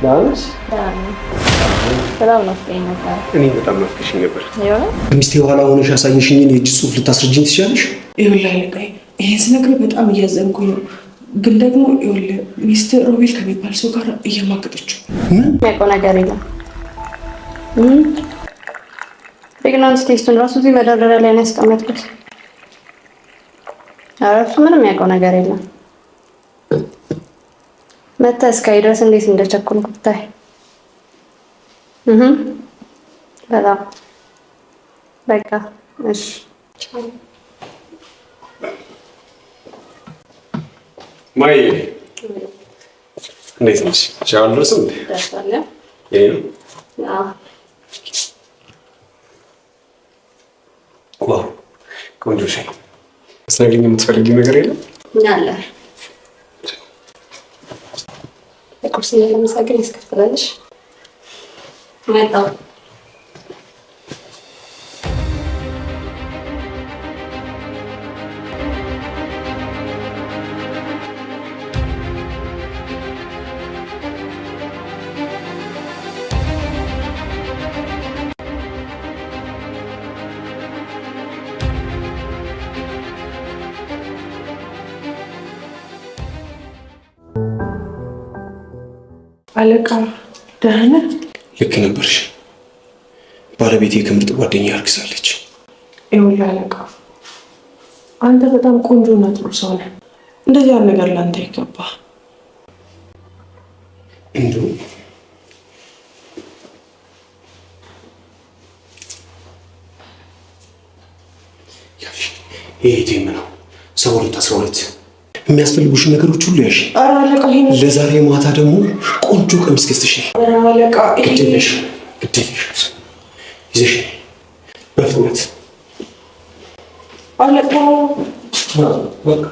ዳንስ በጣም ናፍቀኝ ነበር። እኔ በጣም ናፍቀሽኝ ነበር። ሚስቴ ኋላ ሆነሽ ያሳየሽኝን የእጅ ጽሑፍ ልታስረጅኝ ትችላለሽ? ይኸውልህ አለቃዬ፣ ይሄን ስነግርህ በጣም እያዘንኩኝ ነው። ግን ደግሞ ይኸውልህ ሚስት ሮቤል ከሚባል ሰው ጋር እያማገጠችው። ምን የሚያውቀው ነገር የለም። ፕሬግናንስ ቴስቱን ራሱ እዚህ መደርደሪያ ላይ ነው ያስቀመጥኩት። ኧረ እሱ ምንም የሚያውቀው ነገር የለም። መተህ እስካይ ድረስ እንዴት እንደቸኮልኩ ብታይ። በጣም በቃ እሺ። ማይ እንዴት ነሽ? ሻውሎ ስም ደርሳለ ይሄ ነው። ዋው ቆንጆ ሻይ። ስናገኝ የምትፈልጊው ነገር የለም? አለ። ለቁርስ ለምሳሌ ያስከፍላለሽ። መጣው አለቃ ደህና ነህ? ልክ ነበርሽ። ባለቤቴ ከምርጥ ጓደኛ አርግዛለች። ይኸውልህ አለቃ፣ አንተ በጣም ቆንጆና ጥሩ ሰው ነህ። እንደዚህ ያለ ነገር ለአንተ ይገባ። እንደው ይሄ ቴም ነው 7212 የሚያስፈልጉሽ ነገሮች ሁሉ ያሽ። ኧረ አለቃ፣ ለዛሬ ማታ ደግሞ ቆንጆ ቀሚስ ገዝተሽ ነይ። ኧረ አለቃ፣ ግዴለሽ ይዘሽ በፍጥነት አለቃ። በቃ